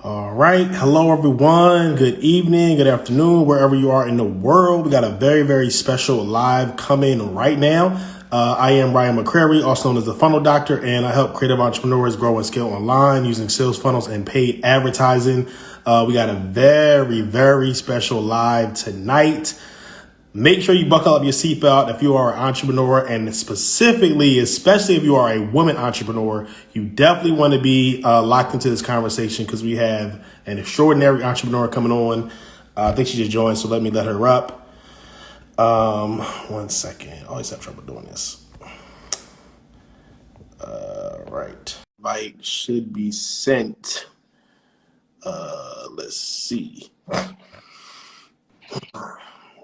All right. Hello, everyone. Good evening, good afternoon, wherever you are in the world. We got a very, very special live coming right now. I am Ryan McCrary, also known as the Funnel Doctor, and I help creative entrepreneurs grow and scale online using sales funnels and paid advertising. We got a very, very special live tonight. Make sure you buckle up your seatbelt if you are an entrepreneur, and specifically, especially if you are a woman entrepreneur, you definitely want to be locked into this conversation because we have an extraordinary entrepreneur coming on. I think she just joined, so let her up. 1 second. I always have trouble doing this. Right. Invite should be sent. Let's see.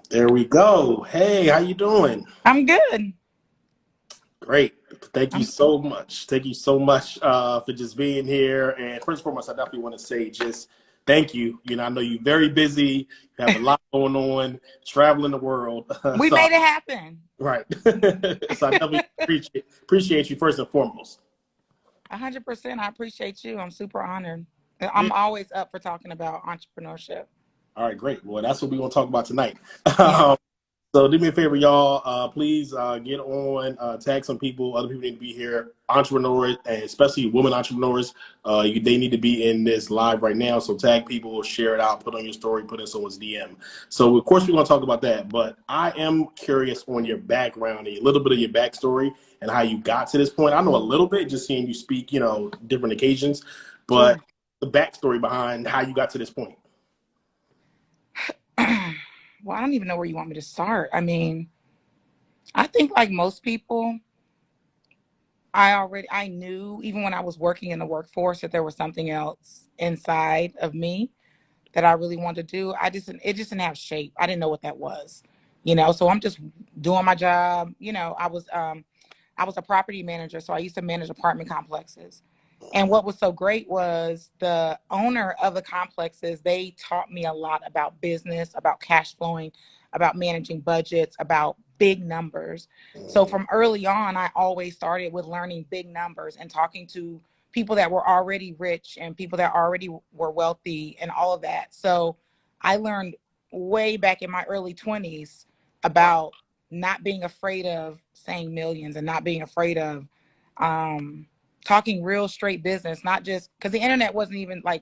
There we go. Hey, how you doing? I'm good. Great. Thank you I'm so much. Thank you so much for just being here. And first and foremost, I definitely want to say just thank you. You know, I know you're very busy. You have a lot going on, traveling the world. we so, made it happen. right. So I definitely appreciate you first and foremost. 100%. I appreciate you. I'm super honored. Yeah. I'm always up for talking about entrepreneurship. All right, great. Well, that's what we're going to talk about tonight. Yeah. So do me a favor, y'all. Please get on, tag some people. Other people need to be here. Entrepreneurs, and especially women entrepreneurs, they need to be in this live right now. So tag people, share it out, put on your story, put in someone's DM. So of course we're going to talk about that. But I am curious on your background, a little bit of your backstory, and how you got to this point. I know a little bit, just seeing you speak, different occasions, but Sure. the backstory behind how you got to this point. Well, I don't even know where you want me to start. I mean, I think like most people, I knew even when I was working in the workforce that there was something else inside of me that I really wanted to do. It just didn't have shape. I didn't know what that was, so I'm just doing my job. I was a property manager, so I used to manage apartment complexes. And what was so great was the owner of the complexes, they taught me a lot about business, about cash flowing, about managing budgets, about big numbers. So from early on, I always started with learning big numbers and talking to people that were already rich and people that already were wealthy and all of that. So I learned way back in my early 20s about not being afraid of saying millions and not being afraid of talking real straight business, not just because the internet wasn't even like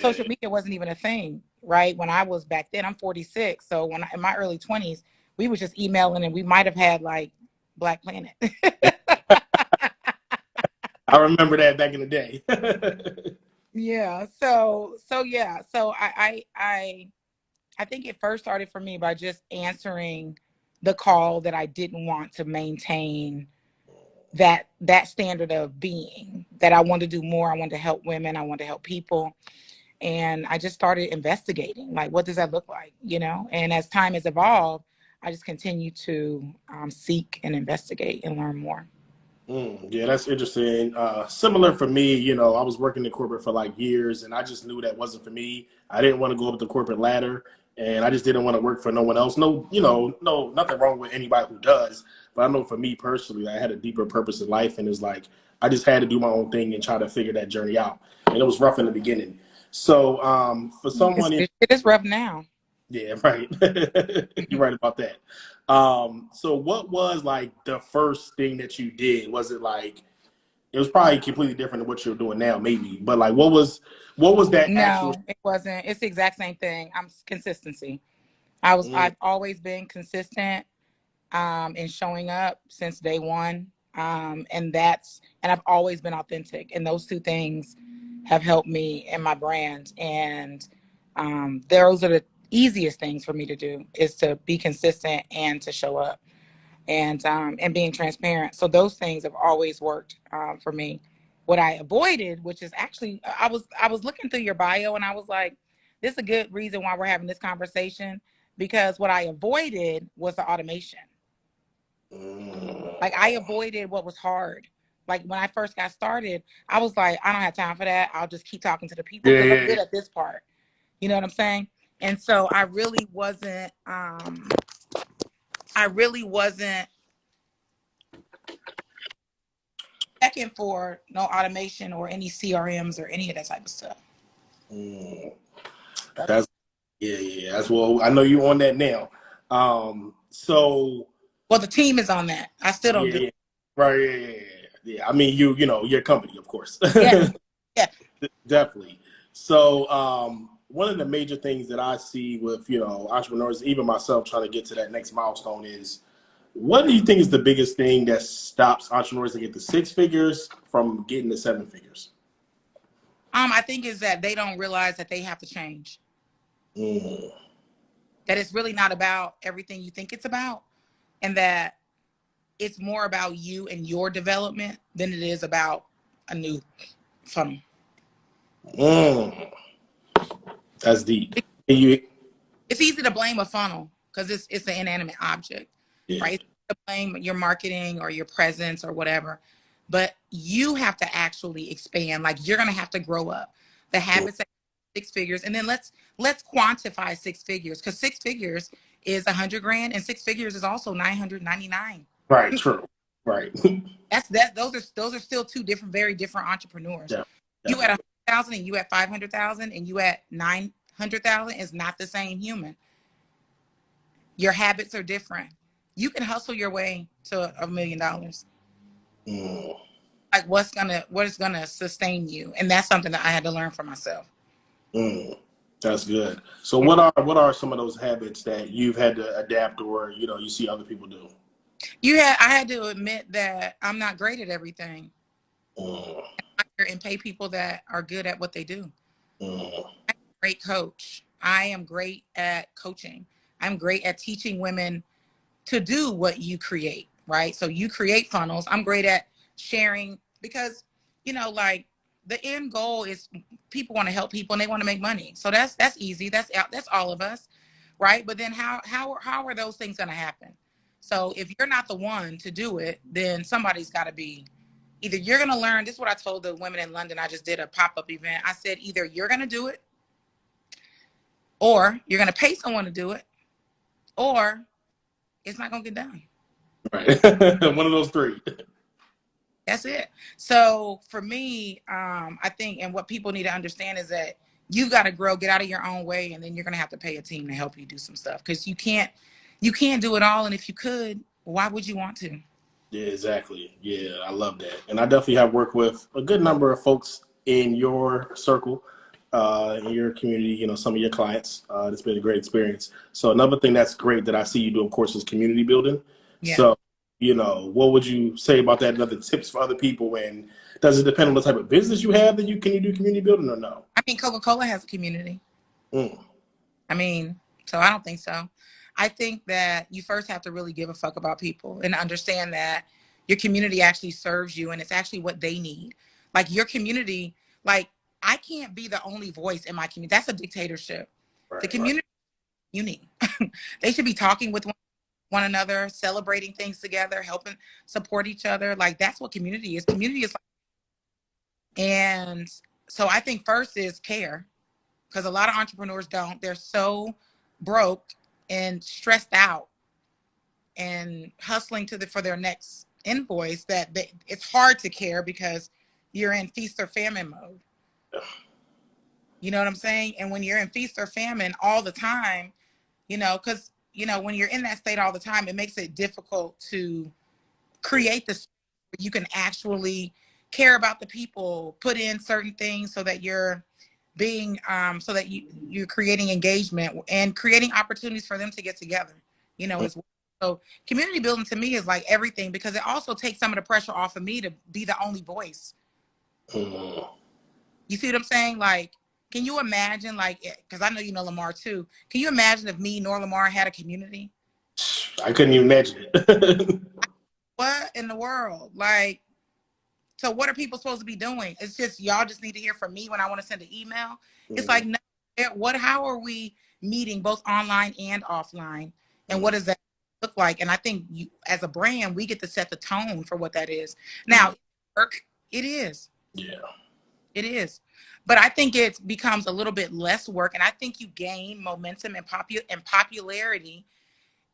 social media wasn't even a thing, right? When I was back then, I'm 46. So in my early 20s, we was just emailing and we might have had like Black Planet. I remember that back in the day. Yeah. So yeah. So I think it first started for me by just answering the call that I didn't want to maintain that standard of being, that I wanted to do more. I wanted to help women. I wanted to help people. And I just started investigating, like, what does that look like, And as time has evolved, I just continue to seek and investigate and learn more. Yeah, that's interesting. Similar for me, I was working in corporate for like years, and I just knew that wasn't for me. I didn't want to go up the corporate ladder, and I just didn't want to work for no one else. No, no, nothing wrong with anybody who does, but I know for me personally, I had a deeper purpose in life, and it's like I just had to do my own thing and try to figure that journey out. And it was rough in the beginning. So, for someone, It is rough now. yeah, right. You're right about that. So what was like the first thing that you did? Was it like it was probably completely different than what you're doing now, maybe, but like what was that actual? No, it wasn't. It's the exact same thing. Consistency. Mm, I've always been consistent in showing up since day one. And I've always been authentic. And those two things have helped me in my brand. And those are the easiest things for me to do, is to be consistent and to show up and being transparent. So those things have always worked for me. What I avoided, which is actually, I was looking through your bio and I was like, this is a good reason why we're having this conversation, because what I avoided was the automation. mm, Like, I avoided what was hard. Like, when I first got started, I was like, I don't have time for that. I'll just keep talking to the people yeah, because I'm yeah, good at this part. You know what I'm saying? And so I really wasn't checking for no automation or any CRMs or any of that type of stuff. Mm. That's yeah. That's well. I know you on that now. So Well, the team is on that. I still don't do it. yeah, right. Yeah. I mean, you know, your company, of course, Yeah. Yeah. definitely. So, one of the major things that I see with entrepreneurs, even myself, trying to get to that next milestone is, what do you think is the biggest thing that stops entrepreneurs to get to six figures from getting to seven figures? I think is that they don't realize that they have to change. Mm. That it's really not about everything you think it's about, and that it's more about you and your development than it is about a new funnel. Mm. That's deep. You, It's easy to blame a funnel because it's an inanimate object, yeah, right? It's easy to blame your marketing or your presence or whatever, but you have to actually expand. Like you're gonna have to grow up. The habits that six figures, and then let's quantify six figures, because six figures is 100 grand, and six figures is also 999. right, true, right. That's those are still two different, very different entrepreneurs. Yeah, You at definitely. 100,000 and you at 500,000 and you at 900,000 is not the same human. Your habits are different. You can hustle your way to $1 million. Mm. Like what is gonna sustain you, and that's something that I had to learn for myself. Mm. That's good. So Yeah. what are some of those habits that you've had to adapt, or you see other people do? I had to admit that I'm not great at everything. Mm. And pay people that are good at what they do. Mm. I'm a great coach. I am great at coaching. I'm great at teaching women to do what you create, right? So you create funnels. I'm great at sharing because, like the end goal is people want to help people and they want to make money. So that's easy. That's all of us, right? But then how are those things going to happen? So if you're not the one to do it, then somebody's got to be. Either you're going to learn. This is what I told the women in London. I just did a pop-up event. I said either you're going to do it, or you're going to pay someone to do it, or it's not going to get done. Right. One of those three. That's it. So for me, I think, and what people need to understand is that you got to grow, get out of your own way, and then you're gonna have to pay a team to help you do some stuff because you can't do it all. And if you could, why would you want to? Yeah, exactly. Yeah, I love that. And I definitely have worked with a good number of folks in your circle, in your community, some of your clients. It's been a great experience. So another thing that's great that I see you do, of course, is community building. Yeah, So, what would you say about that? And other tips for other people? And does it depend on the type of business you have that can you do community building or no? I mean, Coca-Cola has a community. Mm, I mean, so I don't think so. I think that you first have to really give a fuck about people and understand that your community actually serves you and it's actually what they need. Like your community, like I can't be the only voice in my community. That's a dictatorship. The right, right. community, you need. They should be talking with one another, celebrating things together, helping support each other. Like that's what community is. Community is like, and so I think first is care, because a lot of entrepreneurs don't. They're so broke and stressed out and hustling for their next invoice that it's hard to care because you're in feast or famine mode. You know what I'm saying? And when you're in feast or famine all the time, because when you're in that state all the time, it makes it difficult to create the space where you can actually care about the people, put in certain things so that you're being so that you're creating engagement and creating opportunities for them to get together, as well. So community building to me is like everything, because it also takes some of the pressure off of me to be the only voice. Mm. You see what I'm saying? Like, can you imagine, like, because I know you know Lamar too, can you imagine if me nor Lamar had a community? I couldn't even imagine it. What in the world? Like, so what are people supposed to be doing? It's just y'all just need to hear from me when I want to send an email. It's Mm. like, no, how are we meeting both online and offline? And what Mm. does that look like? And I think you, as a brand, we get to set the tone for what that is. Mm. Now, work, it is. Yeah. It is. But I think it becomes a little bit less work. And I think you gain momentum and popularity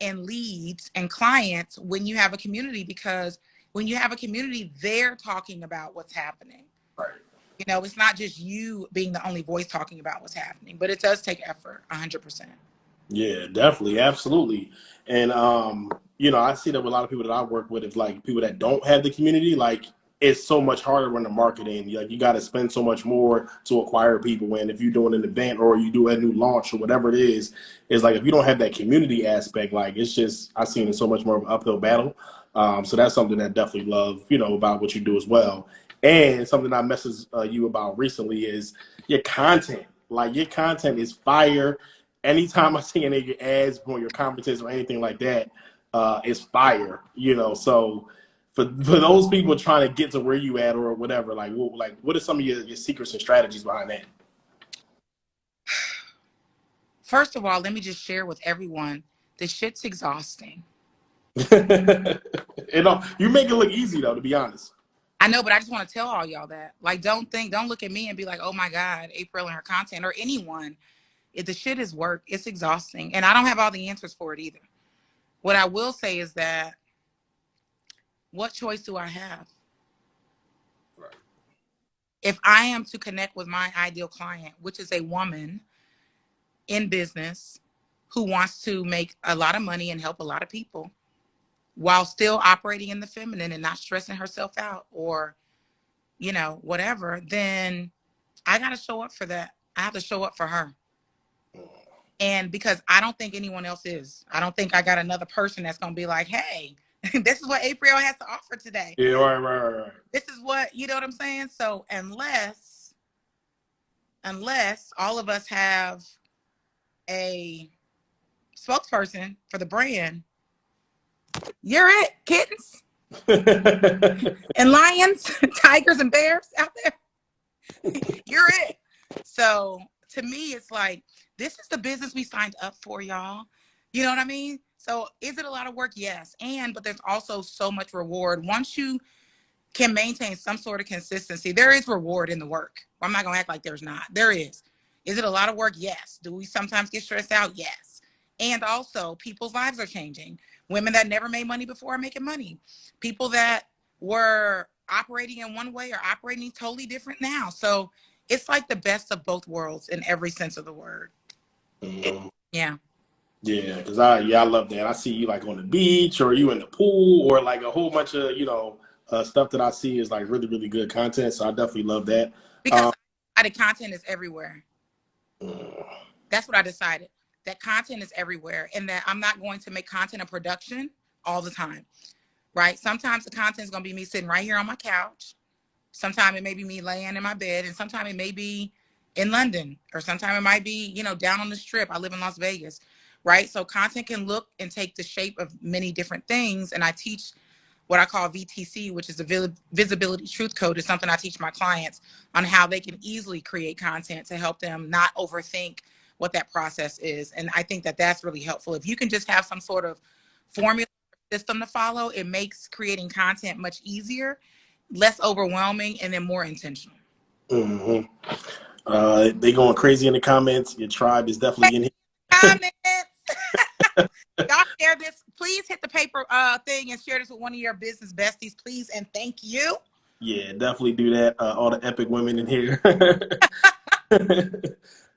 and leads and clients when you have a community, because when you have a community, they're talking about what's happening. Right. You know, it's not just you being the only voice talking about what's happening, but it does take effort, 100%. Yeah, definitely, absolutely. And I see that with a lot of people that I work with, it's like people that don't have the community, like it's so much harder when the marketing. Like you got to spend so much more to acquire people. And if you're doing an event or you do a new launch or whatever it is, it's like if you don't have that community aspect, like it's just I've seen it so much more of an uphill battle. So that's something that I definitely love, about what you do as well. And something I messaged you about recently is your content. Like your content is fire. Anytime I see any of your ads or your conferences or anything like that, it's fire. So for those people trying to get to where you at or whatever, what are some of your secrets and strategies behind that? First of all, let me just share with everyone, this shit's exhausting. You make it look easy though, to be honest. I know, but I just want to tell all y'all that. Like, don't look at me and be like, oh my God, Aprille and her content, or anyone. If the shit is work, it's exhausting. And I don't have all the answers for it either. What I will say is that, what choice do I have? Right. If I am to connect with my ideal client, which is a woman in business who wants to make a lot of money and help a lot of people while still operating in the feminine and not stressing herself out or, whatever, then I got to show up for that. I have to show up for her. And because I don't think anyone else is. I don't think I got another person that's going to be like, hey, this is what Aprille has to offer today. Yeah, right. This is what, you know what I'm saying? So unless all of us have a spokesperson for the brand, you're it, kittens and lions, tigers and bears out there. You're it. So to me, it's like, this is the business we signed up for, y'all. You know what I mean? So is it a lot of work? Yes. But there's also so much reward. Once you can maintain some sort of consistency, there is reward in the work. I'm not going to act like there's not. There is. Is it a lot of work? Yes. Do we sometimes get stressed out? Yes. And also, people's lives are changing. Women that never made money before are making money. People that were operating in one way are operating totally different now. So it's like the best of both worlds in every sense of the word. Mm-hmm. Yeah. Yeah, because I love that. I see you like on the beach or you in the pool or like a whole bunch of, stuff that I see is like really, really good content. So I definitely love that. Because the content is everywhere. Mm. That's what I decided. That content is everywhere and that I'm not going to make content a production all the time, right? Sometimes the content is going to be me sitting right here on my couch. Sometimes it may be me laying in my bed, and sometimes it may be in London, or sometimes it might be, down on the strip. I live in Las Vegas, right? So content can look and take the shape of many different things. And I teach what I call VTC, which is the visibility truth code. Is something I teach my clients on how they can easily create content to help them not overthink what that process is. And I think that that's really helpful. If you can just have some sort of formula system to follow, it makes creating content much easier, less overwhelming, and then more intentional. Mm-hmm. They going crazy in the comments. Your tribe is definitely in here. Comments. Y'all share this. Please hit the paper thing and share this with one of your business besties, please, and thank you. Yeah, definitely do that. All the epic women in here.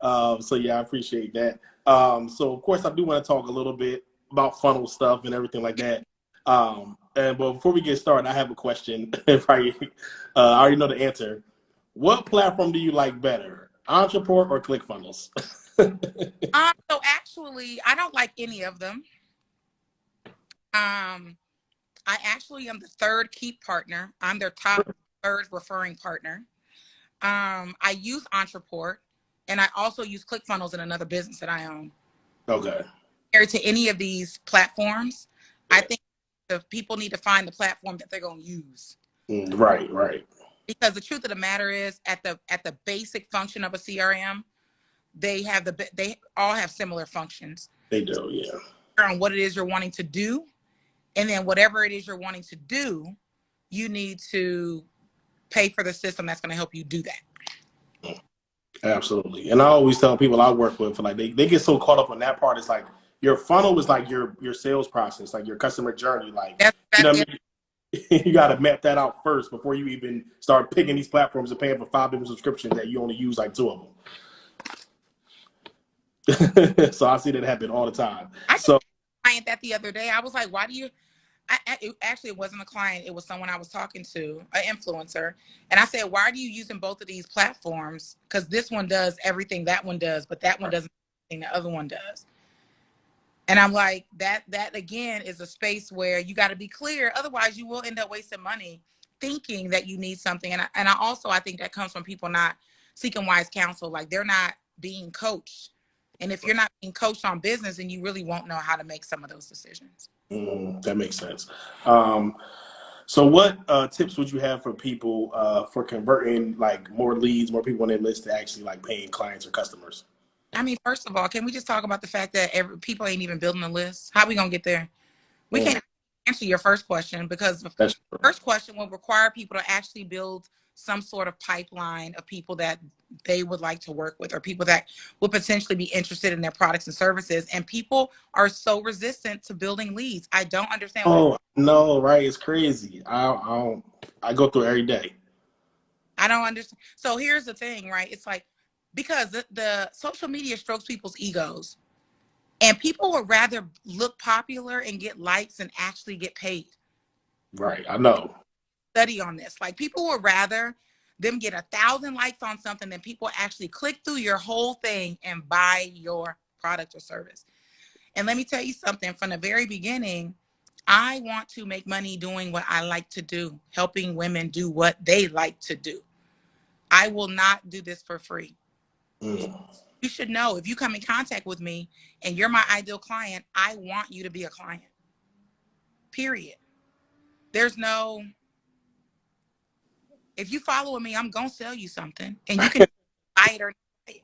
So yeah, I appreciate that. So of course I do want to talk a little bit about funnel stuff and everything like that. But before we get started, I have a question. I already know the answer. What platform do you like better, Entreport or ClickFunnels? So actually, I don't like any of them. I actually am the third Keep partner. I'm their top third referring partner. I use Entreport, and I also use ClickFunnels in another business that I own. Okay. Compared to any of these platforms, yeah. I think the people need to find the platform that they're going to use. Right. Because the truth of the matter is, at the basic function of a CRM, they all have similar functions. They do, yeah. On what it is you're wanting to do, and then whatever it is you're wanting to do, you need to pay for the system that's going to help you do that. Absolutely. And I always tell people I work with, like they get so caught up on that part. It's like your funnel is like your sales process, like your customer journey. Like, that's you know what I mean? You got to map that out first before you even start picking these platforms and paying for 5 different subscriptions that you only use like 2 of them. So I see that happen all the time. I just So client that the other day. I was like, why do you? Actually, it wasn't a client. It was someone I was talking to, an influencer. And I said, why are you using both of these platforms? Because this one does everything that one does, but that one doesn't do everything the other one does. And I'm like, that again is a space where you got to be clear. Otherwise, you will end up wasting money thinking that you need something. And I also, I think that comes from people not seeking wise counsel. Like they're not being coached. And if you're not being coached on business, then you really won't know how to make some of those decisions. that makes sense. Um, so what tips would you have for people for converting like more leads, more people on their list to actually like paying clients or customers? I mean, first of all, can we just talk about the fact that people ain't even building a list? How we gonna get there? We Mm, can't answer your first question because the that's true. first question will require people to actually build some sort of pipeline of people that they would like to work with or people that would potentially be interested in their products and services. And people are so resistant to building leads. I don't understand. Oh no, right? It's crazy. I go through it every day. I don't understand. So here's the thing, right? It's like because the social media strokes people's egos. And people would rather look popular and get likes and actually get paid. Right, I know. Study on this. Like people would rather them get 1,000 likes on something than people actually click through your whole thing and buy your product or service. And let me tell you something from the very beginning. I want to make money doing what I like to do, helping women do what they like to do. I will not do this for free. Mm, You should know if you come in contact with me and you're my ideal client, I want you to be a client. Period. There's no, if you follow me, I'm going to sell you something and you can buy it or not buy it.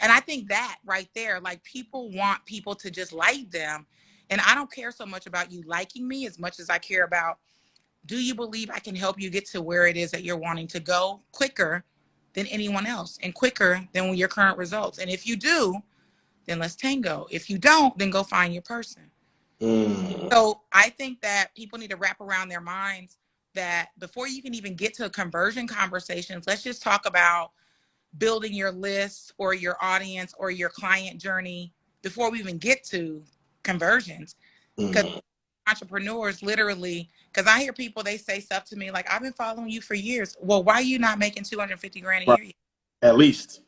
And I think that right there, like people want people to just like them. And I don't care so much about you liking me as much as I care about, do you believe I can help you get to where it is that you're wanting to go quicker than anyone else and quicker than your current results? And if you do, then let's tango. If you don't, then go find your person. mm, So I think that people need to wrap around their minds that before you can even get to conversion conversations, let's just talk about building your list or your audience or your client journey before we even get to conversions. Because mm. entrepreneurs literally, because I hear people, they say stuff to me like, I've been following you for years. Well, why are you not making 250 grand a Right, year yet? at least.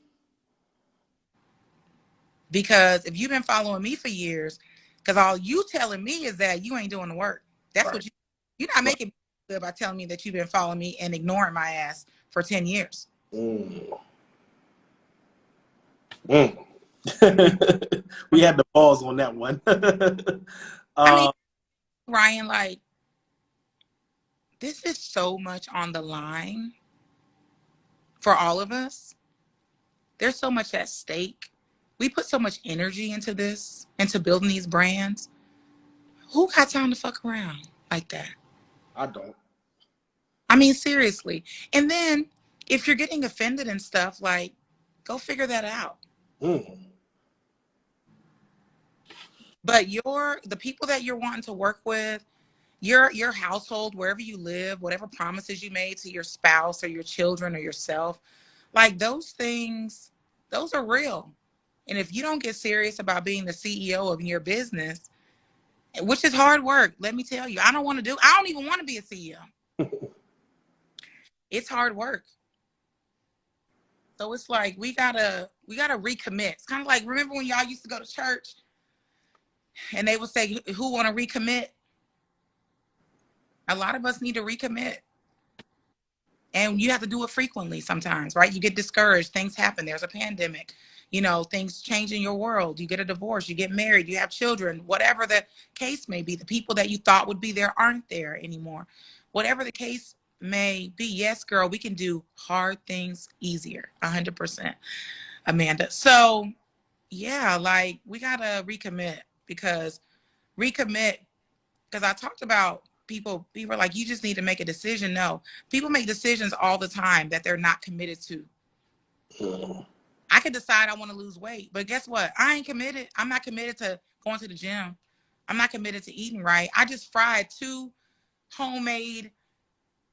Because if you've been following me for years, because all you telling me is that you ain't doing the work. That's Right, what you're not right. making good by telling me that you've been following me and ignoring my ass for 10 years. Mm, mm. We had the balls on that one. I mean, uh, Ryan, like, this is so much on the line for all of us. There's so much at stake. We put so much energy into this, into building these brands. Who got time to fuck around like that? I don't. I mean, seriously. And then if you're getting offended and stuff, like, go figure that out. Mm, But the people that you're wanting to work with, your household, wherever you live, whatever promises you made to your spouse or your children or yourself, like those things, those are real. And if you don't get serious about being the CEO of your business, which is hard work, let me tell you, I don't even want to be a CEO. It's hard work. So it's like we gotta recommit. It's kind of like, remember when y'all used to go to church and they would say, who want to recommit? A lot of us need to recommit. And you have to do it frequently sometimes, right? You get discouraged, things happen, there's a pandemic, things change in your world, you get a divorce, you get married, you have children, whatever the case may be. The people that you thought would be there aren't there anymore. Whatever the case may be, yes, girl, we can do hard things easier. 100%, Amanda. So yeah, like we gotta recommit, because recommit because I talked about people are like, you just need to make a decision. No, people make decisions all the time that they're not committed to. mm, I could decide I want to lose weight, but guess what? I ain't committed. I'm not committed to going to the gym. I'm not committed to eating right. I just fried two. homemade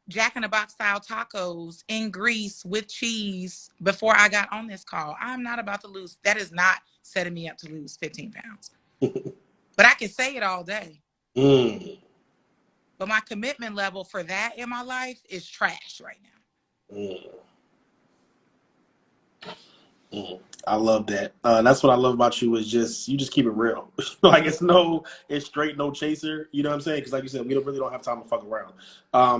Jack in the Box style tacos in Greece with cheese before I got on this call. I'm not about to lose. That is not setting me up to lose 15 pounds. But I can say it all day. Mm. But my commitment level for that in my life is trash right now. Mm. Mm. I love that. That's what I love about you is just you just keep it real. Like it's straight, no chaser. You know what I'm saying? Because like you said, we really don't have time to fuck around.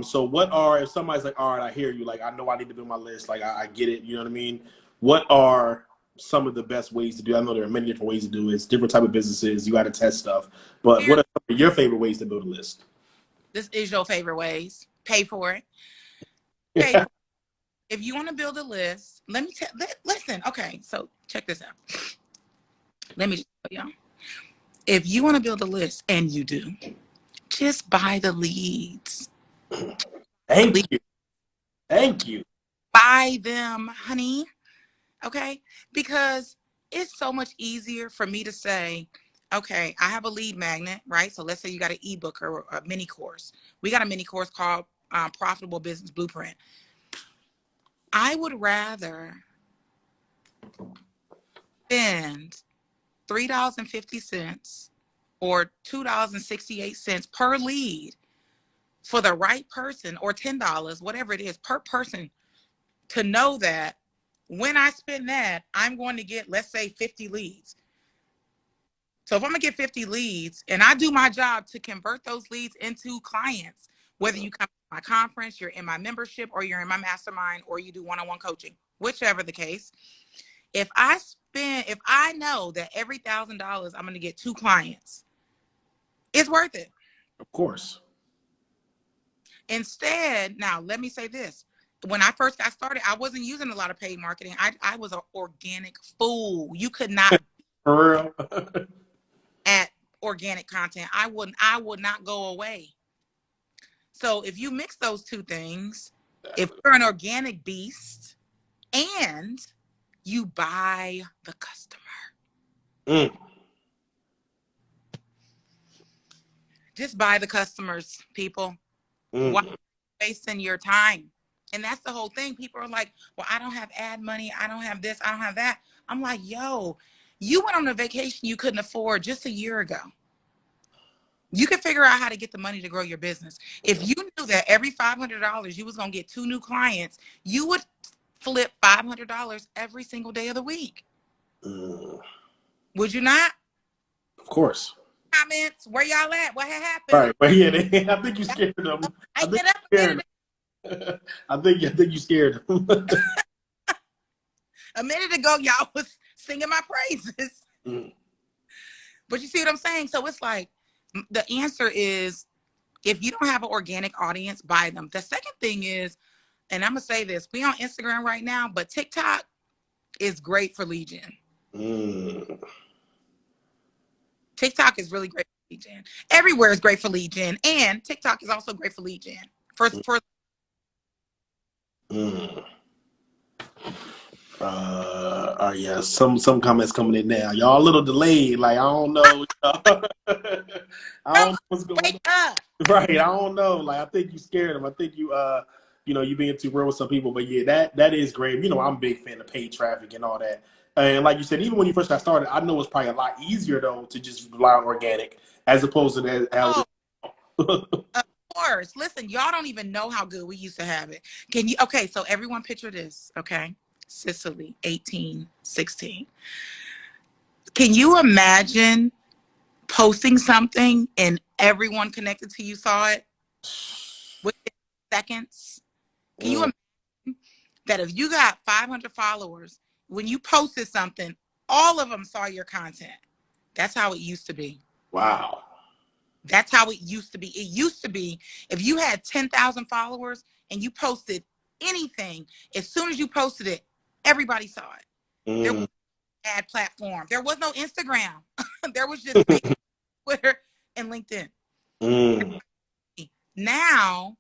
So if somebody's like, all right, I hear you. Like I know I need to build my list. Like I get it. You know what I mean? What are some of the best ways to do? I know there are many different ways to do it. It's different type of businesses. You got to test stuff. But what are some of your favorite ways to build a list? This is your favorite ways. Pay for it. Pay for it. If you want to build a list, listen. Okay, so check this out. Let me just tell y'all. If you want to build a list, and you do, just buy the leads. Thank you. Thank you. Buy them, honey. Okay? Because it's so much easier for me to say, okay, I have a lead magnet, right? So let's say you got an ebook or a mini course. We got a mini course called Profitable Business Blueprint. I would rather spend $3.50 or $2.68 per lead for the right person, or $10, whatever it is per person, to know that when I spend that, I'm going to get, let's say, 50 leads. So if I'm gonna get 50 leads and I do my job to convert those leads into clients, whether you come to my conference, you're in my membership, or you're in my mastermind, or you do one-on-one coaching, whichever the case, if I know that every $1,000 I'm gonna get 2 clients, it's worth it. Of course. Instead, now let me say this. When I first got started, I wasn't using a lot of paid marketing. I was an organic fool. You could not For real. at organic content. I would not go away. So if you mix those two things, if you're an organic beast and you buy the customer, Mm. just buy the customers, people. Why Mm. wasting your time? And that's the whole thing. People are like, well, I don't have ad money. I don't have this. I don't have that. I'm like, yo, you went on a vacation you couldn't afford just a year ago. You can figure out how to get the money to grow your business. If you knew that every $500 you was going to get 2 new clients, you would flip $500 every single day of the week. Mm. Would you not? Of course. Comments, where y'all at? What had happened? Right. But yeah, I think you scared them. I Lighten think it up you a scared minute. them. I think you scared them. A minute ago, y'all was singing my praises. Mm. But you see what I'm saying? So it's like, the answer is, if you don't have an organic audience, buy them. The second thing is, and I'm going to say this, we on Instagram right now, but TikTok is great for lead gen. Mm. TikTok is really great for lead gen. Everywhere is great for lead gen, and TikTok is also great for lead gen. Mm. Yeah, some comments coming in now. Y'all a little delayed. Like I don't know. I don't know what's going Wake on. up. Right. I don't know. Like I think you scared them. I think you being too real with some people. But yeah, that is great. You know, I'm a big fan of paid traffic and all that. And like you said, even when you first got started, I know it's probably a lot easier though to just rely on organic as opposed to that. Oh, of course. Listen, y'all don't even know how good we used to have it. Can you? Okay, so everyone picture this. Okay, Sicily, 1816. Can you imagine posting something and everyone connected to you saw it within seconds? Can you Mm. imagine that if you got 500 followers, when you posted something, all of them saw your content? That's how it used to be. Wow. That's how it used to be. It used to be if you had 10,000 followers and you posted anything, as soon as you posted it, everybody saw it. There was Mm. no ad platform. There was no Instagram. There was just Facebook, Twitter, and LinkedIn. Mm. Now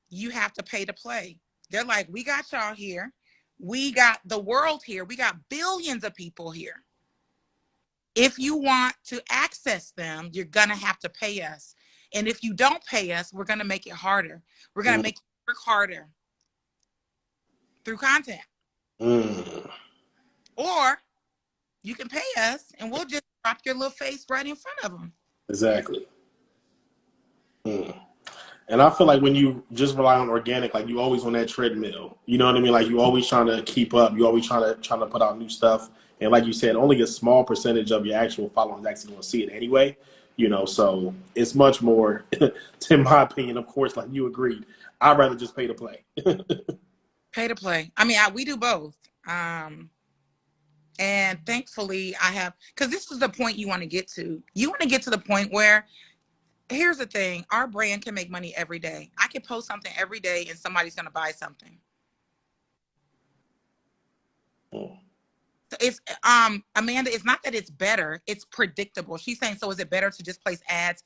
you have to pay to play. They're like, we got y'all here. We got the world here. We got billions of people here. If you want to access them, you're going to have to pay us. And if you don't pay us, we're going to make it harder. We're going to make you work harder through content. Or you can pay us and we'll just drop your little face right in front of them. Exactly. And I feel like when you just rely on organic, like you always on that treadmill. You know what I mean? Like you always trying to keep up. You always trying to put out new stuff. And like you said, only a small percentage of your actual followers actually going to see it anyway. You know, so it's much more, in my opinion, of course, like you agreed. I'd rather just pay to play. Pay to play. I mean, we do both. And thankfully I have, because this is the point you want to get to. You want to get to the point where, here's the thing, our brand can make money every day. I can post something every day and somebody's going to buy something. It's Amanda, it's not that it's better, it's predictable. She's saying, so is it better to just place ads?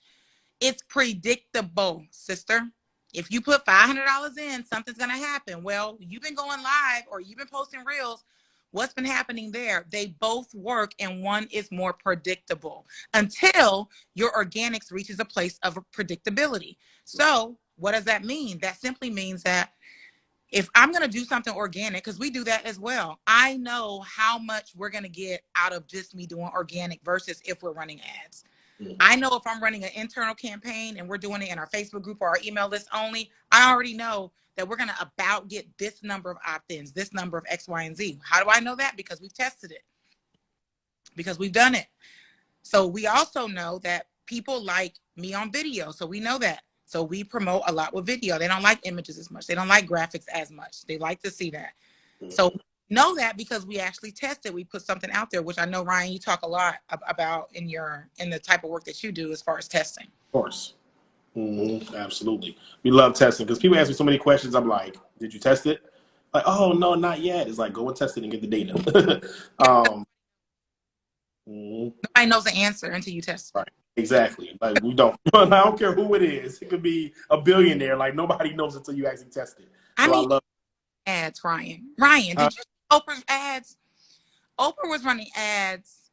It's predictable, sister. If you put $500 in, something's going to happen. Well, you've been going live or you've been posting reels. What's been happening there? They both work and one is more predictable until your organics reaches a place of predictability. So what does that mean? That simply means that if I'm going to do something organic, because we do that as well, I know how much we're going to get out of just me doing organic versus if we're running ads. I know if I'm running an internal campaign and we're doing it in our Facebook group or our email list only, I already know that we're going to about get this number of opt-ins, this number of X, Y, and Z. How do I know that? Because we've tested it, because we've done it. So we also know that people like me on video. So we know that. So we promote a lot with video. They don't like images as much. They don't like graphics as much. They like to see that. So know that because we actually tested. We put something out there, which I know, Ryan, you talk a lot about in the type of work that you do as far as testing. Of course. Absolutely. We love testing because people ask me so many questions. I'm like, did you test it? Like, oh, no, not yet. It's like, go and test it and get the data. Nobody knows the answer until you test it. Right. Exactly. Like we don't. I don't care who it is. It could be a billionaire. Like nobody knows until you actually test it. So I love ads, Ryan. Ryan, did you see Oprah's ads? Oprah was running ads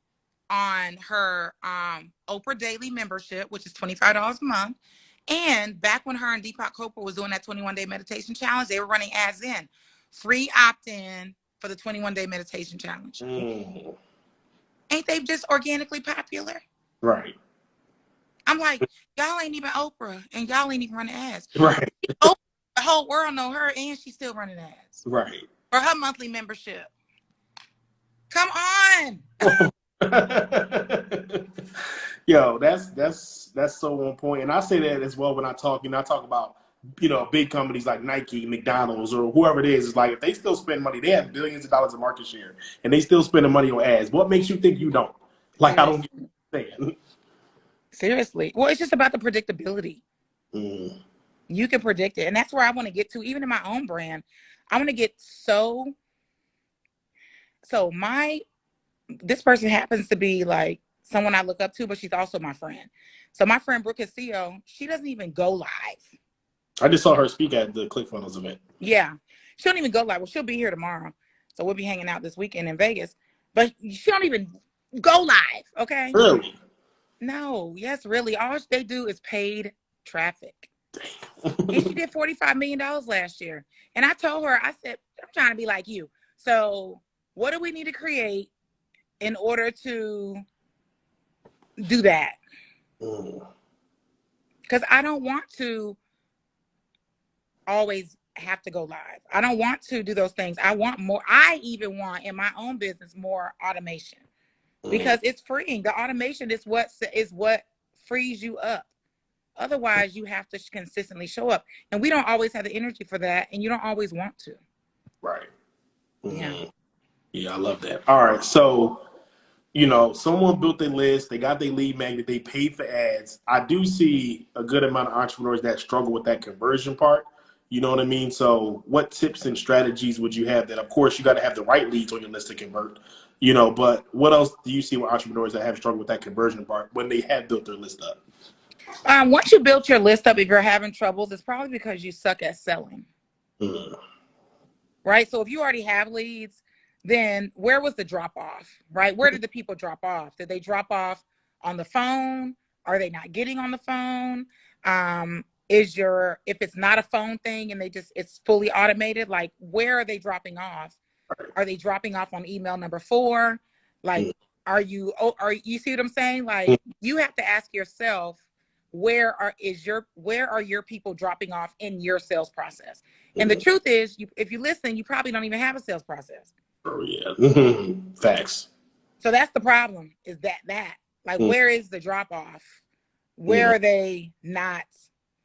on her Oprah Daily membership, which is $25 a month. And back when her and Deepak Chopra was doing that 21-day meditation challenge, they were running ads in. Free opt-in for the 21-day meditation challenge. Ain't they just organically popular? Right. I'm like, y'all ain't even Oprah and y'all ain't even running ads. Right. Oprah, the whole world know her and she's still running ads. Right. For her monthly membership. Come on. Yo, that's so on point. And I say that as well when I talk, about, big companies like Nike, McDonald's, or whoever it is. It's like if they still spend money, they have billions of dollars in market share and they still spending money on ads. What makes you think you don't? Like, seriously. I don't get what. Seriously. Well, it's just about the predictability. You can predict it. And that's where I want to get to, even in my own brand. I want to get this person happens to be like someone I look up to, but she's also my friend. So my friend Brooke Castillo, she doesn't even go live. I just saw her speak at the ClickFunnels event. Yeah. She don't even go live. Well, she'll be here tomorrow. So we'll be hanging out this weekend in Vegas. But she don't even go live, okay? Really? No. Yes, really. All they do is paid traffic. And she did $45 million last year. And I told her, I said, I'm trying to be like you. So what do we need to create in order to do that? Because I don't want to always have to go live. I don't want to do those things. I want more. I even want in my own business more automation because it's freeing. The automation is what frees you up. Otherwise, you have to consistently show up. And we don't always have the energy for that. And you don't always want to. Right. Yeah. Yeah, I love that. All right. So, someone built their list. They got their lead magnet. They paid for ads. I do see a good amount of entrepreneurs that struggle with that conversion part. You know what I mean? So what tips and strategies would you have that, of course, you got to have the right leads on your list to convert, but what else do you see with entrepreneurs that have struggled with that conversion part when they have built their list up? Once you built your list up, if you're having troubles, it's probably because you suck at selling. Right? So if you already have leads, then where was the drop off, right? Where did the people drop off? Did they drop off on the phone? Are they not getting on the phone? If it's not a phone thing and it's fully automated, like where are they dropping off? Are they dropping off on email number 4? Like, are you see what I'm saying? Like, you have to ask yourself, where are your people dropping off in your sales process? And the truth is, if you listen, you probably don't even have a sales process. Oh yeah. Facts. So that's the problem, is that like, where is the drop off? Where Yeah. are they not?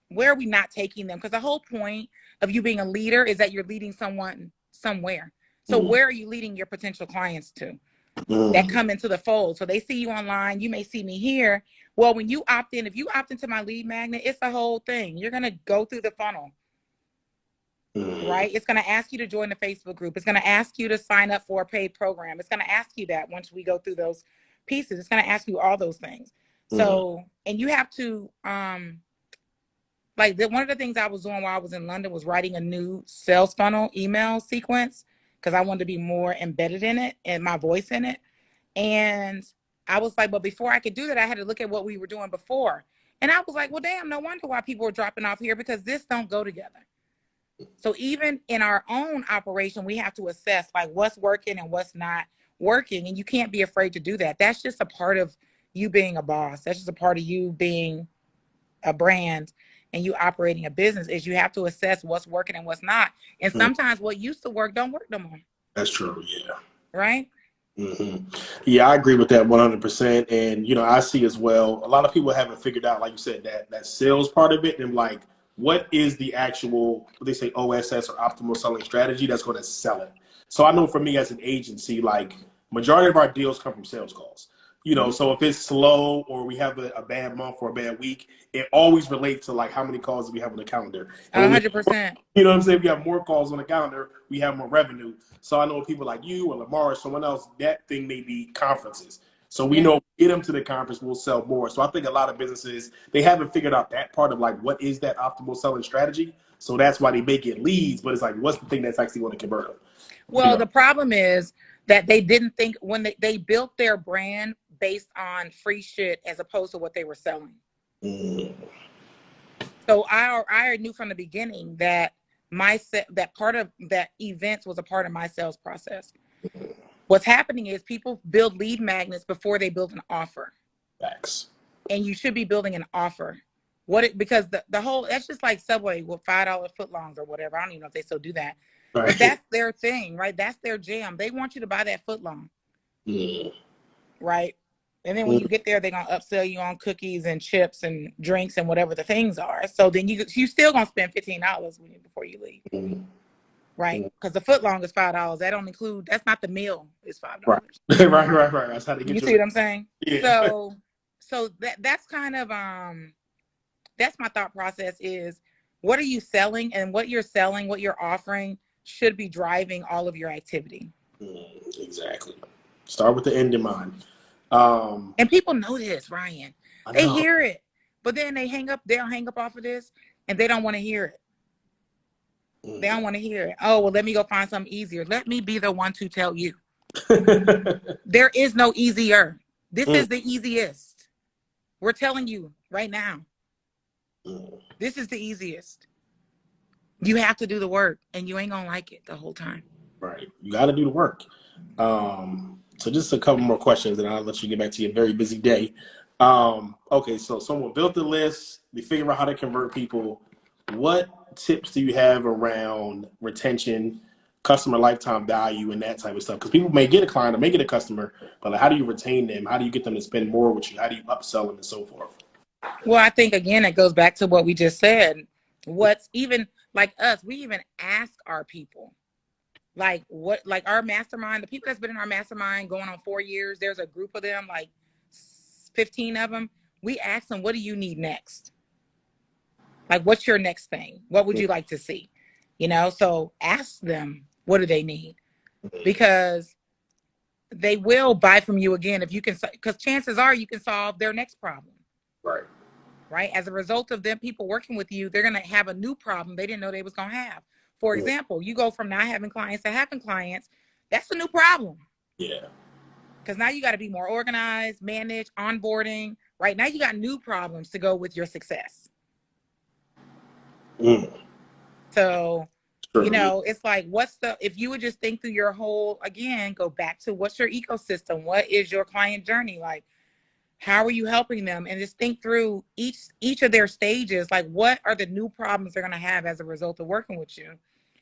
Where are we not taking them? Because the whole point of you being a leader is that you're leading someone somewhere. So where are you leading your potential clients to that come into the fold? So they see you online. You may see me here. Well, when you opt in, if you opt into my lead magnet, it's a whole thing. You're going to go through the funnel, right? It's going to ask you to join the Facebook group. It's going to ask you to sign up for a paid program. It's going to ask you that once we go through those pieces. It's going to ask you all those things. So, and you have to, like, one of the things I was doing while I was in London was writing a new sales funnel email sequence, because I wanted to be more embedded in it and my voice in it. And I was like, but before I could do that, I had to look at what we were doing before. And I was like, well, damn, no wonder why people are dropping off here, because this don't go together. So even in our own operation, we have to assess like what's working and what's not working. And you can't be afraid to do that. That's just a part of you being a boss. That's just a part of you being a brand and you operating a business, is you have to assess what's working and what's not. And sometimes what used to work don't work no more. That's true. Yeah. Right. Yeah, I agree with that 100%. And, you know, I see as well, a lot of people haven't figured out, like you said, that sales part of it. And like, what is the actual, what they say, OSS or optimal selling strategy that's going to sell it? So I know for me as an agency, like majority of our deals come from sales calls. You know, so if it's slow or we have a bad month or a bad week, it always relates to like how many calls do we have on the calendar. And 100%. you know what I'm saying? We have more calls on the calendar, we have more revenue. So I know people like you or Lamar or someone else, that thing may be conferences. So we know get them to the conference, we'll sell more. So I think a lot of businesses, they haven't figured out that part of like, what is that optimal selling strategy? So that's why they may get leads, but it's like, what's the thing that's actually going to convert them? Well, the problem is that they didn't think, when they built their brand based on free shit as opposed to what they were selling. So I knew from the beginning that that part of that events was a part of my sales process. What's happening is people build lead magnets before they build an offer. Facts. And you should be building an offer. Because the whole, that's just like Subway with $5 footlongs or whatever. I don't even know if they still do that. Right. But that's their thing, right? That's their jam. They want you to buy that footlong. Right? And then when you get there, they're going to upsell you on cookies and chips and drinks and whatever the things are. So then you still going to spend $15 before you leave. Right? Because the footlong is $5. That don't include, that's not the meal, it's $5. Right. Right. That's how they get you see what I'm saying? Yeah. So that's kind of, that's my thought process, is what are you selling, and what you're selling, what you're offering should be driving all of your activity. Exactly. Start with the end in mind. And people know this, Ryan. They hear it, but then they'll hang up off of this, and they don't want to hear it. They don't want to hear it. Oh, well, let me go find something easier. Let me be the one to tell you. There is no easier. This is the easiest. We're telling you right now. This is the easiest. You have to do the work, and you ain't gonna like it the whole time. Right. You got to do the work. So just a couple more questions, and I'll let you get back to your very busy day. Okay, so someone built the list. They figure out how to convert people. What tips do you have around retention, customer lifetime value, and that type of stuff? Because people may get a client or may get a customer, but like, how do you retain them? How do you get them to spend more with you? How do you upsell them and so forth? Well, I think, again, it goes back to what we just said. What's even like us, we even ask our people, like our mastermind, the people that's been in our mastermind going on 4 years, there's a group of them, like 15 of them. We ask them, what do you need next? Like, what's your next thing? What would you like to see? You know, so ask them, what do they need? Because they will buy from you again if you can, because chances are you can solve their next problem. Right. As a result of them people working with you, they're going to have a new problem they didn't know they was going to have. For example, you go from not having clients to having clients. That's a new problem. Yeah. Because now you got to be more organized, manage, onboarding. Right now you got new problems to go with your success. Mm. So, Certainly. it's like, if you would just think through your whole, again, go back to what's your ecosystem? What is your client journey? Like, how are you helping them? And just think through each of their stages. Like, what are the new problems they're going to have as a result of working with you?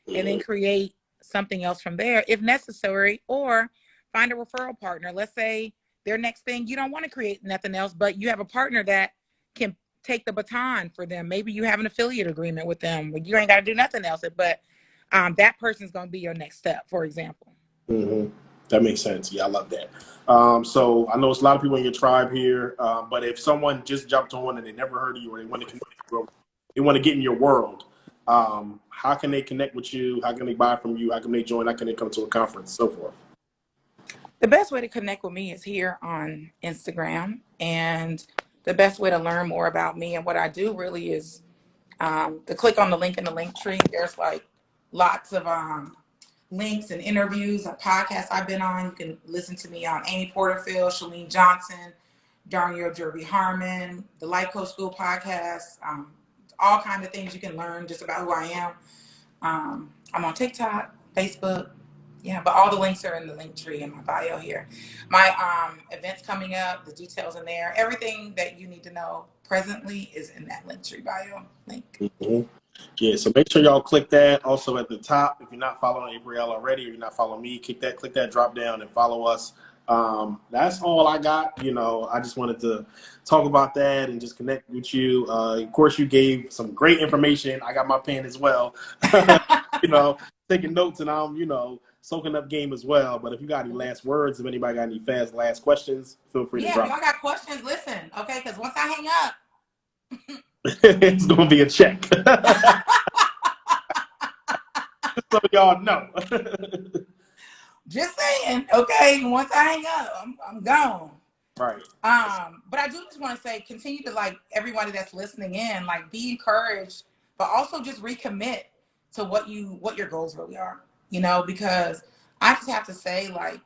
And then Mm. create something else from there if necessary, or find a referral partner. Let's say their next thing, you don't want to create nothing else, but you have a partner that can take the baton for them. Maybe you have an affiliate agreement with them, but you ain't got to do nothing else. But that person's going to be your next step, for example. Hmm. That makes sense. Yeah, I love that. So I know it's a lot of people in your tribe here, but if someone just jumped on and they never heard of you or they want to connect, they want to get in your world, how can they connect with you? How can they buy from you? How can they join? How can they come to a conference? So forth. The best way to connect with me is here on Instagram. And the best way to learn more about me and what I do really is to click on the link in the link tree. There's like lots of links and interviews and podcasts I've been on. You can listen to me on Amy Porterfield, Shalene Johnson, Darnell Jerby Harmon, the Life Coach School podcast, all kinds of things you can learn just about who I am. I'm on TikTok, Facebook. Yeah, but all the links are in the link tree in my bio here. My events coming up, the details in there, everything that you need to know presently is in that link tree bio link. Mm-hmm. Yeah, so make sure y'all click that. Also at the top, if you're not following Aprille already, or you're not following me, click that drop down and follow us. That's all I got. I just wanted to talk about that and just connect with you. Of course, you gave some great information. I got my pen as well. you know, Taking notes, and I'm soaking up game as well. But if you got any last words, if anybody got any last questions, feel free to Yeah, if drop. y'all got questions, listen, okay? Because once I hang up, It's gonna be a check. So y'all know. just saying, okay? Once I hang up, I'm gone. Right. But I do just want to say, continue to, like, everybody that's listening in, like, be encouraged, but also just recommit to what your goals really are, because I just have to say, like,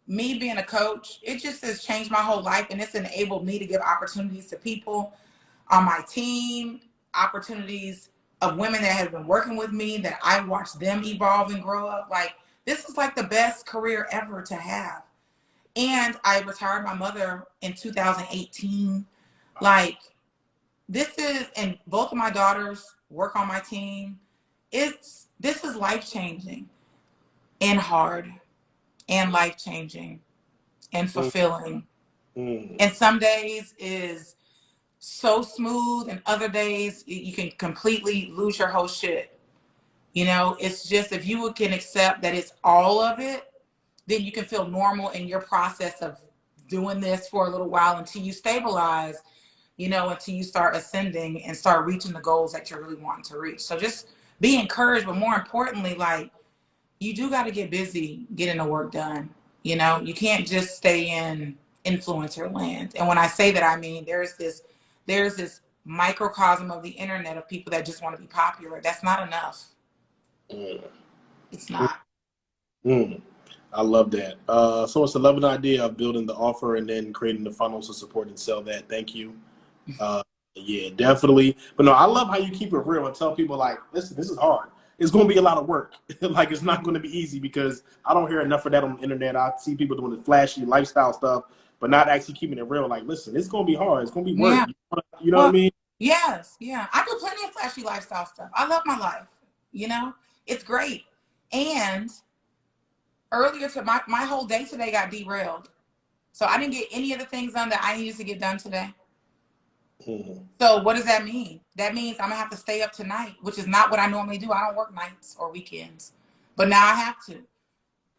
me being a coach, it just has changed my whole life, and it's enabled me to give opportunities to people on my team, opportunities of women that have been working with me that I watched them evolve and grow up. Like, this is like the best career ever to have. And I retired my mother in 2018. Like, and both of my daughters work on my team. This is life changing and hard and life changing and fulfilling. Mm-hmm. And some days is so smooth, and other days you can completely lose your whole shit. It's just, if you can accept that it's all of it, then you can feel normal in your process of doing this for a little while until you stabilize, until you start ascending and start reaching the goals that you're really wanting to reach. So just be encouraged, but more importantly, like, you do got to get busy getting the work done. You can't just stay in influencer land. And when I say that, I mean, there's this microcosm of the internet of people that just want to be popular. That's not enough. Mm. It's not. Mm. I love that. So it's a loving idea of building the offer and then creating the funnels to support and sell that. Thank you. Yeah, definitely. But no, I love how you keep it real and tell people, like, listen, this is hard. It's going to be a lot of work. Like, it's not going to be easy, because I don't hear enough of that on the internet. I see people doing the flashy lifestyle stuff, but not actually keeping it real. Like, listen, it's going to be hard. It's going to be work. Yeah. You know what I Well, mean? yes. Yeah. I do plenty of flashy lifestyle stuff. I love my life. It's great. And earlier my whole day today got derailed. So I didn't get any of the things done that I needed to get done today. Mm-hmm. So what does that mean? That means I'm gonna have to stay up tonight, which is not what I normally do. I don't work nights or weekends, but now I have to.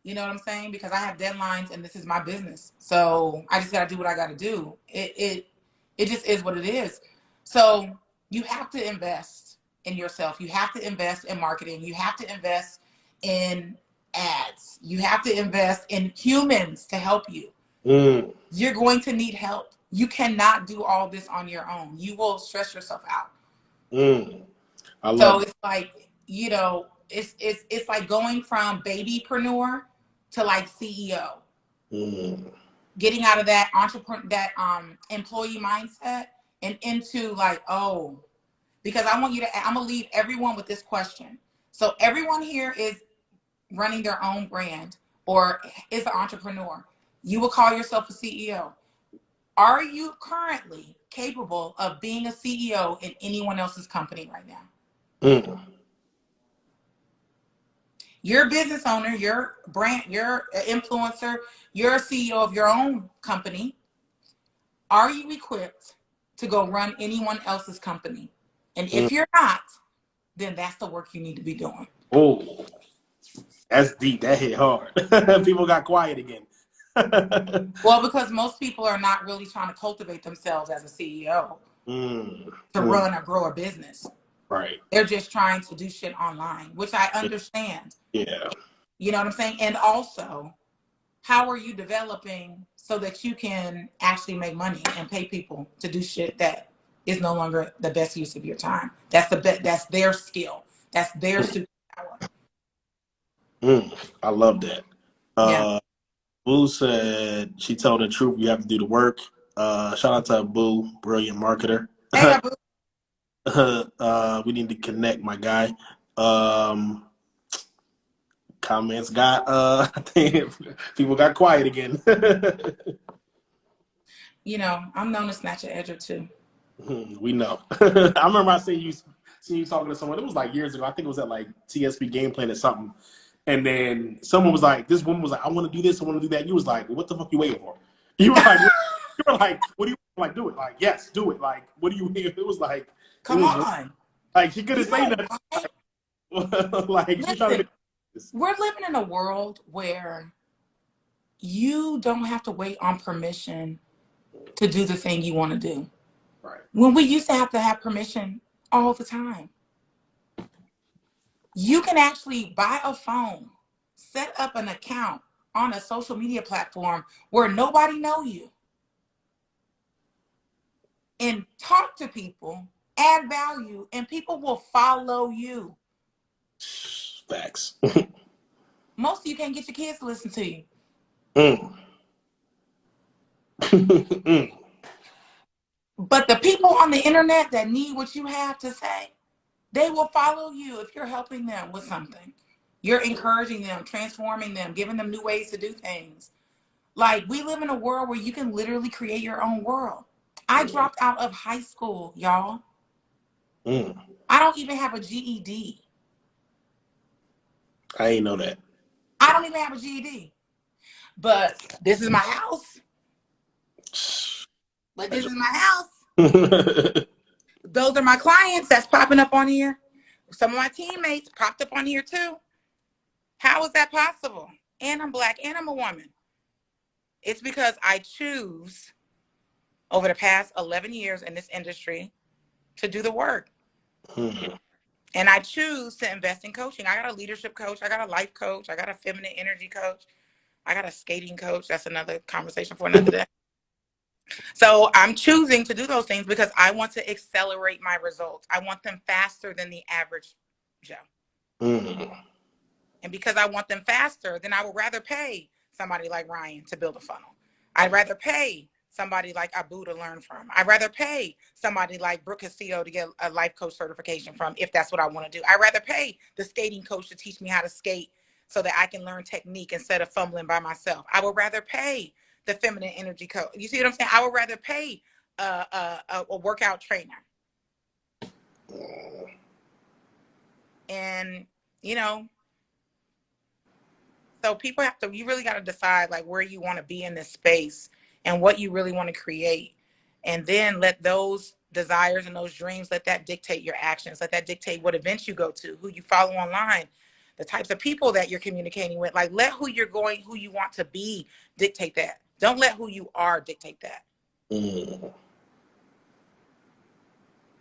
You know what I'm saying? Because I have deadlines and this is my business. So I just gotta do what I gotta do. It just is what it is. So you have to invest in yourself. You have to invest in marketing. You have to invest in ads. You have to invest in humans to help you. Mm. You're going to need help. You cannot do all this on your own. You will stress yourself out. Mm. I So love it. it's like, it's like going from babypreneur to like CEO. Mm. Getting out of that employee mindset and into like, oh, because I'm gonna leave everyone with this question. So everyone here is running their own brand or is an entrepreneur. You will call yourself a CEO. Are you currently capable of being a CEO in anyone else's company right now? Mm. You're a business owner, you're brand, you're an influencer, you're a CEO of your own company. Are you equipped to go run anyone else's company? And Mm. if you're not, then that's the work you need to be doing. Oh, that's deep. That hit hard. People got quiet again. Well, because most people are not really trying to cultivate themselves as a CEO to run or grow a business. Right. They're just trying to do shit online, which I understand. Yeah. You know what I'm saying? And also, how are you developing so that you can actually make money and pay people to do shit that is no longer the best use of your time? That's their skill. That's their superpower. I love that. Yeah. Boo said she told the truth. You have to do the work. Shout out to Boo, brilliant marketer. Hey, Abu. We need to connect, my guy. Um, Comments got I think people got quiet again. You know, I'm known to snatch an edger too. We know. I remember I seen you talking to someone. It was like years ago. I think it was at like TSP Game Plan or something. And then someone was like, this woman was like, I want to do this, I want to do that. You was like, what the fuck you waiting for? You were like, what do you like? Do it. Like, yes, do it. Like, what do you? It was like, Come on. like she couldn't say nothing. Like she trying to. We're living in a world where you don't have to wait on permission to do the thing you want to do. Right. When we used to have permission all the time. You can actually buy a phone, set up an account on a social media platform where nobody know you, and talk to people, add value, and people will follow you. Facts. Most of you can't get your kids to listen to you. But the people on the internet that need what you have to say, they will follow you if you're helping them with something. You're encouraging them, transforming them, giving them new ways to do things. Like, we live in a world where you can literally create your own world. I dropped out of high school, y'all. I don't even have a GED. I ain't know that. I don't even have a GED. But this is my house. But this is my house. Those are my clients that's popping up on here. Some of my teammates popped up on here too. How is that possible? And I'm Black and I'm a woman. It's because I choose over the past 11 years in this industry to do the work. And I choose to invest in coaching. I got a leadership coach. I got a life coach. I got a feminine energy coach. I got a skating coach. That's another conversation for another day. So I'm choosing to do those things because I want to accelerate my results. I want them faster than the average Joe. And because I want them faster, then I would rather pay somebody like Ryan to build a funnel. I'd rather pay somebody like Abu to learn from. I'd rather pay somebody like Brooke Castillo to get a life coach certification from if that's what I want to do. I'd rather pay the skating coach to teach me how to skate so that I can learn technique instead of fumbling by myself. I would rather pay the feminine energy coach. You see what I'm saying? I would rather pay a workout trainer. And, you know, so people have to, you really got to decide like where you want to be in this space and what you really want to create. And then let those desires and those dreams, let that dictate your actions. Let that dictate what events you go to, who you follow online, the types of people that you're communicating with. Like, let who you're going, who you want to be dictate that. Don't let who you are dictate that.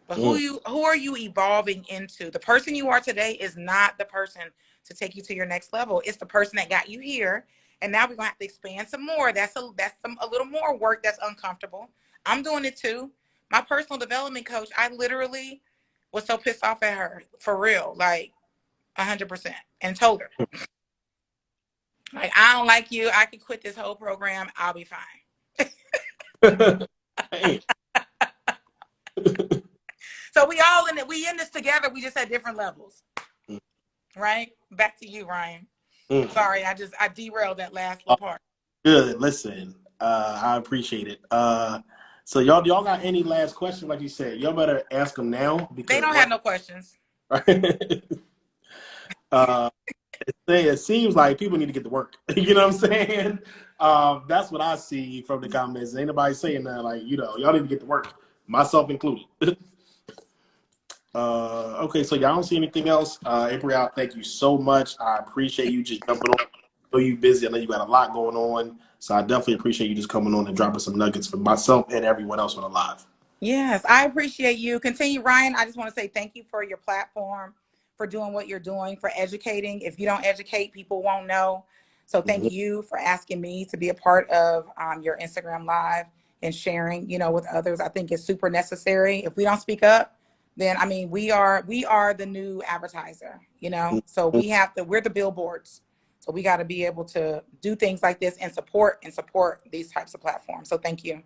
But who are you evolving into? The person you are today is not the person to take you to your next level. It's the person that got you here. And now we're gonna have to expand some more. That's a little more work that's uncomfortable. I'm doing it too. My personal development coach, I literally was so pissed off at her, for real, like 100%, and told her, like, I don't like you. I can quit this whole program. I'll be fine. So we all in it. We in this together. We just at different levels. Mm. Right? Back to you, Ryan. Mm. Sorry, I derailed that last little part. Good. Listen, I appreciate it. So y'all got any last questions? Like you said, y'all better ask them now They because don't have no questions. right? uh, it seems like people need to get to work. You know what I'm saying? That's what I see from the comments. Ain't nobody saying that. Like, y'all need to get to work, myself included. Okay, so y'all don't see anything else. Aprille, thank you so much. I appreciate you just jumping on. I know you busy. I know you got a lot going on. So I definitely appreciate you just coming on and dropping some nuggets for myself and everyone else on the live. Yes, I appreciate you. Continue, Ryan. I just want to say thank you for your platform, for doing what you're doing, for educating. If you don't educate, people won't know. So thank Mhm. you for asking me to be a part of your Instagram live and sharing, with others. I think it's super necessary. If we don't speak up, then I mean we are the new advertiser, So we're the billboards. So we got to be able to do things like this and support these types of platforms. So thank you.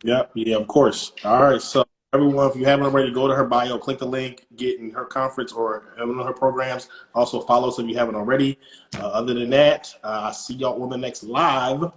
Yep, yeah, of course. All right, so everyone, if you haven't already, go to her bio, click the link, get in her conference or one of her programs. Also follow us if you haven't already. Other than that, I'll see y'all on the next live.